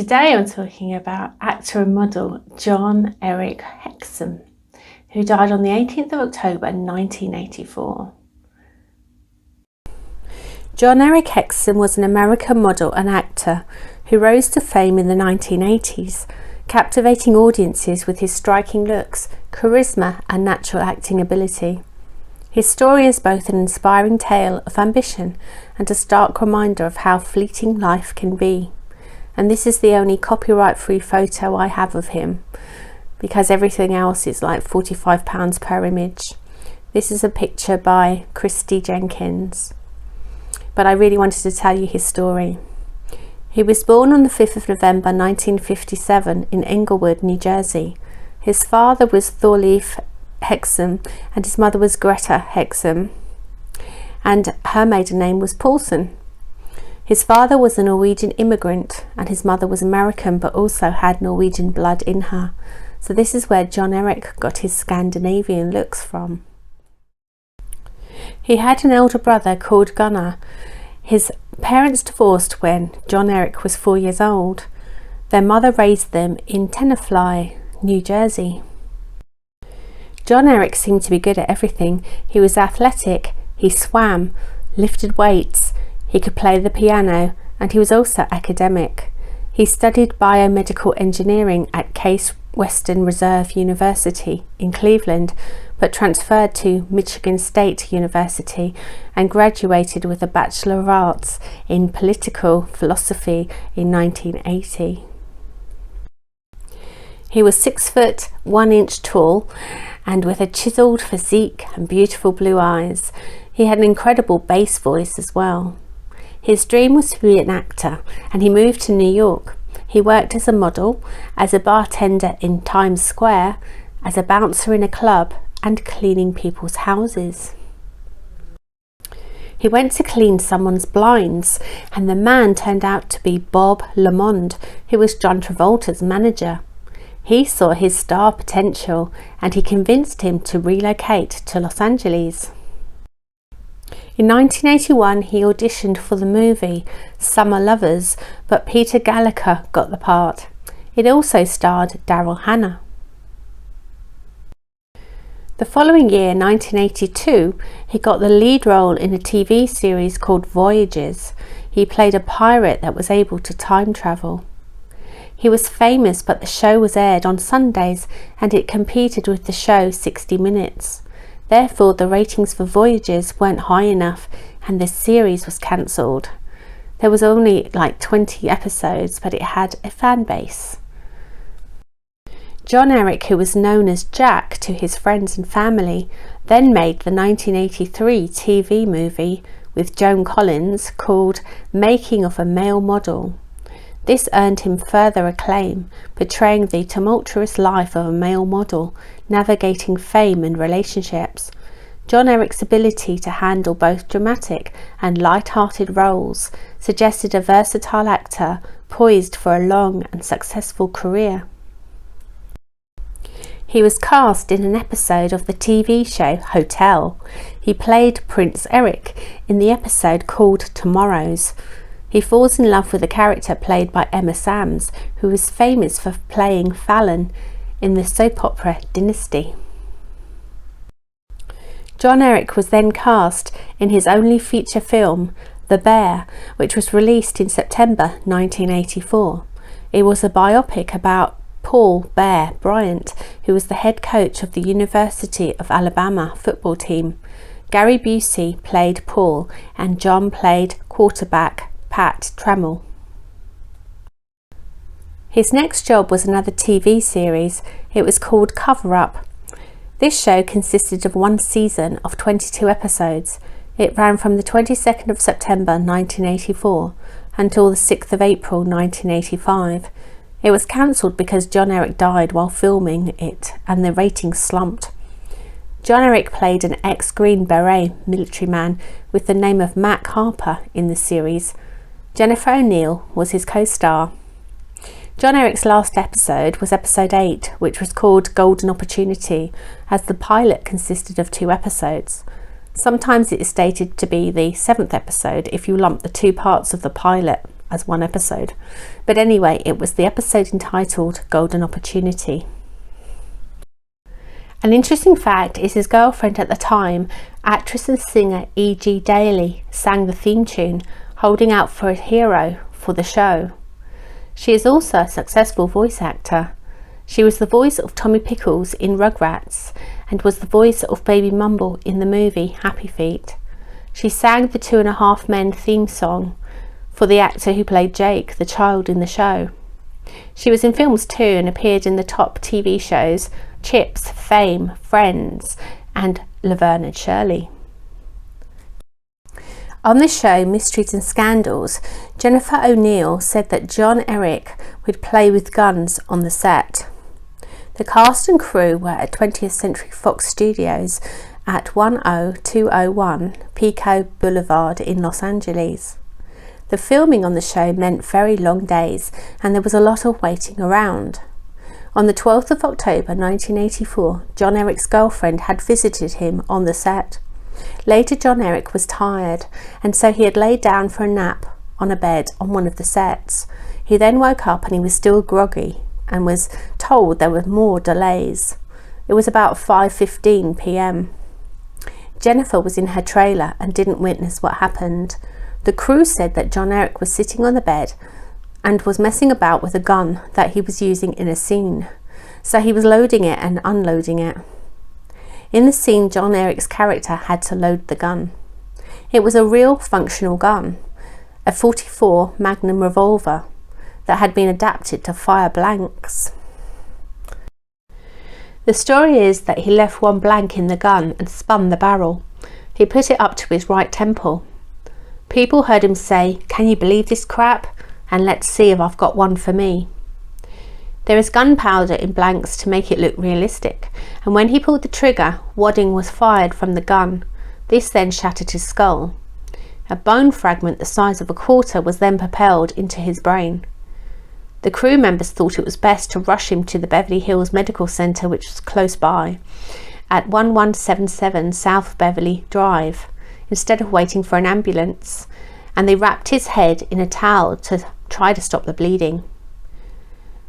Today I'm talking about actor and model Jon-Erik Hexum, who died on the 18th of October 1984. Jon-Erik Hexum was an American model and actor who rose to fame in the 1980s, captivating audiences with his striking looks, charisma and natural acting ability. His story is both an inspiring tale of ambition and a stark reminder of how fleeting life can be. And this is the only copyright-free photo I have of him, because everything else is like £45 per image. This is a picture by Christy Jenkins. But I really wanted to tell you his story. He was born on the 5th of November 1957 in Englewood, New Jersey. His father was Thorleif Hexum and his mother was Greta Hexum, and her maiden name was Paulson. His father was a Norwegian immigrant and his mother was American but also had Norwegian blood in her. So this is where Jon-Erik got his Scandinavian looks from. He had an elder brother called Gunnar. His parents divorced when Jon-Erik was 4 years old. Their mother raised them in Tenafly, New Jersey. Jon-Erik seemed to be good at everything. He was athletic, he swam, lifted weights, he could play the piano, and he was also academic. He studied biomedical engineering at Case Western Reserve University in Cleveland, but transferred to Michigan State University and graduated with a Bachelor of Arts in Political Philosophy in 1980. He was 6 foot 1 inch tall and with a chiselled physique and beautiful blue eyes. He had an incredible bass voice as well. His dream was to be an actor and he moved to New York. He worked as a model, as a bartender in Times Square, as a bouncer in a club and cleaning people's houses. He went to clean someone's blinds and the man turned out to be Bob Lamond, who was John Travolta's manager. He saw his star potential and he convinced him to relocate to Los Angeles. In 1981 he auditioned for the movie Summer Lovers, but Peter Gallagher got the part. It also starred Daryl Hannah. The following year, 1982, he got the lead role in a TV series called Voyages. He played a pirate that was able to time travel. He was famous, but the show was aired on Sundays and it competed with the show 60 Minutes. Therefore, the ratings for Voyages weren't high enough and the series was cancelled. There was only like 20 episodes, but it had a fan base. Jon-Erik, who was known as Jack to his friends and family, then made the 1983 TV movie with Joan Collins called Making of a Male Model. This earned him further acclaim, portraying the tumultuous life of a male model, navigating fame and relationships. Jon-Erik's ability to handle both dramatic and light-hearted roles suggested a versatile actor poised for a long and successful career. He was cast in an episode of the TV show Hotel. He played Prince Eric in the episode called Tomorrows. He falls in love with a character played by Emma Sams, who was famous for playing Fallon in the soap opera Dynasty. Jon-Erik was then cast in his only feature film, The Bear, which was released in September 1984. It was a biopic about Paul Bear Bryant, who was the head coach of the University of Alabama football team. Gary Busey played Paul and John played quarterback Pat Trammell. His next job was another TV series. It was called Cover Up. This show consisted of one season of 22 episodes. It ran from the 22nd of September 1984 until the 6th of April 1985. It was cancelled because Jon-Erik died while filming it and the ratings slumped. Jon-Erik played an ex-Green Beret military man with the name of Mac Harper in the series. Jennifer O'Neill was his co-star. Jon-Erik's last episode was episode 8, which was called Golden Opportunity, as the pilot consisted of 2 episodes. Sometimes it is stated to be the 7th episode if you lump the 2 parts of the pilot as one episode. But anyway, it was the episode entitled Golden Opportunity. An interesting fact is his girlfriend at the time, actress and singer E.G. Daly, sang the theme tune, holding out for a hero for the show. She is also a successful voice actor. She was the voice of Tommy Pickles in Rugrats and was the voice of Baby Mumble in the movie Happy Feet. She sang the 2.5 Men theme song for the actor who played Jake, the child in the show. She was in films too and appeared in the top TV shows Chips, Fame, Friends and Laverne and Shirley. On the show Mysteries and Scandals, Jennifer O'Neill said that Jon-Erik would play with guns on the set. The cast and crew were at 20th Century Fox Studios at 10201 Pico Boulevard in Los Angeles. The filming on the show meant very long days and there was a lot of waiting around. On the 12th of October 1984, Jon-Erik's girlfriend had visited him on the set. Later, Jon-Erik was tired and so he had laid down for a nap on a bed on one of the sets. He then woke up and he was still groggy and was told there were more delays. It was about 5:15 p.m. Jennifer was in her trailer and didn't witness what happened. The crew said that Jon-Erik was sitting on the bed and was messing about with a gun that he was using in a scene. So he was loading it and unloading it. In the scene, Jon-Erik's character had to load the gun. It was a real functional gun, a .44 Magnum revolver that had been adapted to fire blanks. The story is that he left one blank in the gun and spun the barrel. He put it up to his right temple. People heard him say, "Can you believe this crap? And let's see if I've got one for me." There is gunpowder in blanks to make it look realistic, and when he pulled the trigger, wadding was fired from the gun. This then shattered his skull. A bone fragment the size of a quarter was then propelled into his brain. The crew members thought it was best to rush him to the Beverly Hills Medical Center, which was close by, at 1177 South Beverly Drive, instead of waiting for an ambulance, and they wrapped his head in a towel to try to stop the bleeding.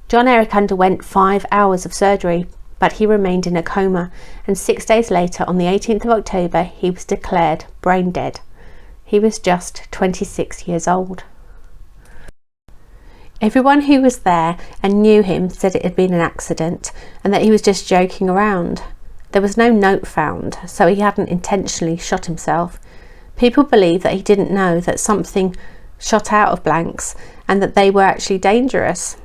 Jon-Erik underwent 5 hours of surgery, but he remained in a coma, and 6 days later, on the 18th of October, he was declared brain dead. He was just 26 years old. Everyone who was there and knew him said it had been an accident and that he was just joking around. There was no note found, so he hadn't intentionally shot himself. People believe that he didn't know that something shot out of blanks and that they were actually dangerous.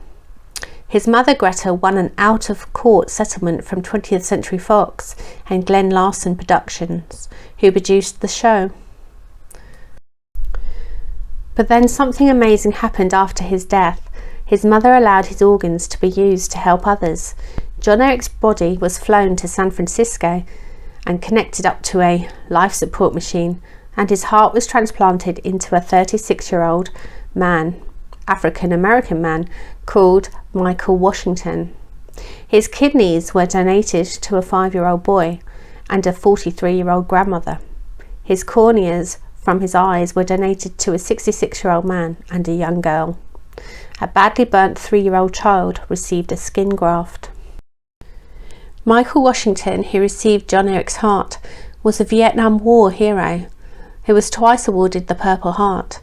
His mother Greta won an out-of-court settlement from 20th Century Fox and Glenn Larson Productions, who produced the show. But then something amazing happened after his death. His mother allowed his organs to be used to help others. Jon-Erik's body was flown to San Francisco and connected up to a life support machine, and his heart was transplanted into a 36-year-old man, African-American man, called Michael Washington. His kidneys were donated to a 5-year-old boy and a 43-year-old grandmother. His corneas from his eyes were donated to a 66-year-old man and a young girl. A badly burnt 3-year-old child received a skin graft. Michael Washington, who received Jon-Erik's heart, was a Vietnam War hero who was twice awarded the Purple Heart.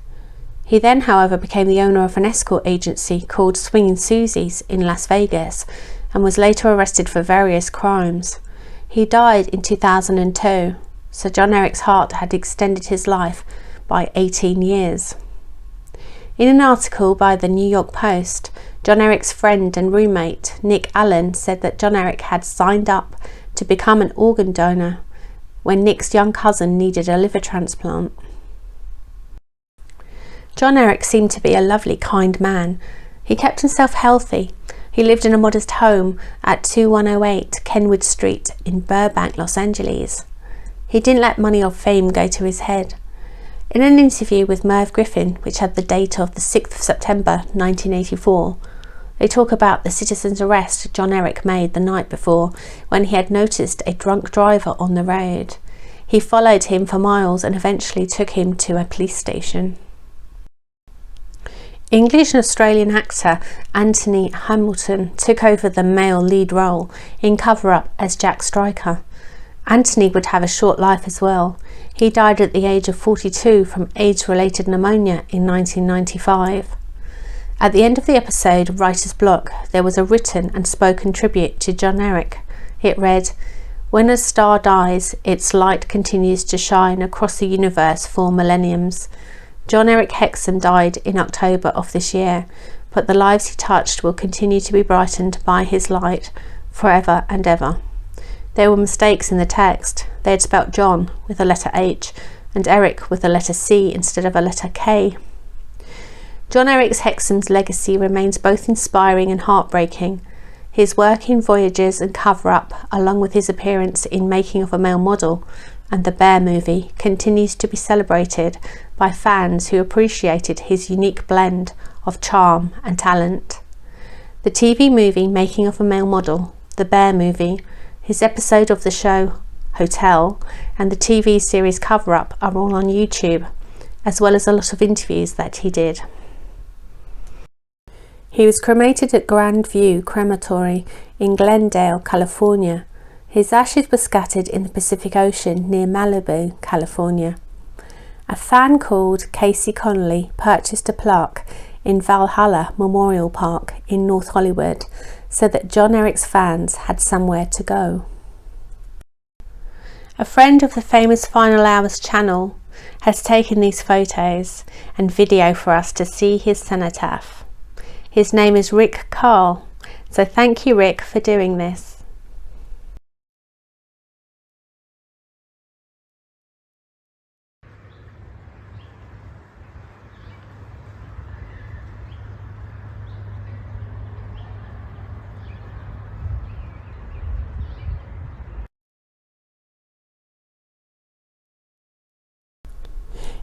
He then, however, became the owner of an escort agency called Swingin' Susie's in Las Vegas and was later arrested for various crimes. He died in 2002, so Jon-Erik's heart had extended his life by 18 years. In an article by the New York Post, Jon-Erik's friend and roommate Nick Allen said that Jon-Erik had signed up to become an organ donor when Nick's young cousin needed a liver transplant. Jon-Erik seemed to be a lovely, kind man. He kept himself healthy. He lived in a modest home at 2108 Kenwood Street in Burbank, Los Angeles. He didn't let money or fame go to his head. In an interview with Merv Griffin, which had the date of the 6th of September 1984, they talk about the citizen's arrest Jon-Erik made the night before when he had noticed a drunk driver on the road. He followed him for miles and eventually took him to a police station. English and Australian actor Anthony Hamilton took over the male lead role in Cover Up as Jack Striker. Anthony would have a short life as well. He died at the age of 42 from AIDS-related pneumonia in 1995. At the end of the episode Writer's Block, there was a written and spoken tribute to Jon-Erik. It read, "When a star dies, its light continues to shine across the universe for millenniums. Jon-Erik Hexum died in October of this year, but the lives he touched will continue to be brightened by his light forever and ever." There were mistakes in the text. They had spelt John with a letter H and Eric with a letter C instead of a letter K. Jon-Erik Hexum's legacy remains both inspiring and heartbreaking. His work in Voyages and Cover Up, along with his appearance in Making of a Male Model and the Bear movie, continues to be celebrated by fans who appreciated his unique blend of charm and talent. The TV movie Making of a Male Model, the Bear movie, his episode of the show Hotel, and the TV series Cover Up are all on YouTube, as well as a lot of interviews that he did. He was cremated at Grand View Crematory in Glendale, California. His ashes were scattered in the Pacific Ocean near Malibu, California. A fan called Casey Connolly purchased a plaque in Valhalla Memorial Park in North Hollywood so that Jon-Erik's fans had somewhere to go. A friend of the famous Final Hours channel has taken these photos and video for us to see his cenotaph. His name is Rick Carl, so thank you, Rick, for doing this.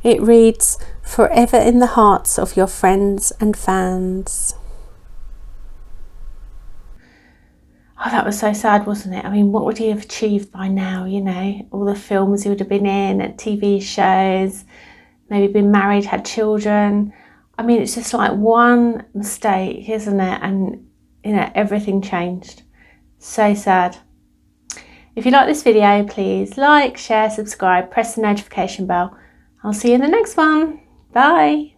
It reads, "Forever in the hearts of your friends and fans." Oh, that was so sad, wasn't it? I mean, what would he have achieved by now, you know? All the films he would have been in, TV shows, maybe been married, had children. I mean, it's just like one mistake, isn't it? And, you know, everything changed. So sad. If you like this video, please like, share, subscribe, press the notification bell. I'll see you in the next one. Bye.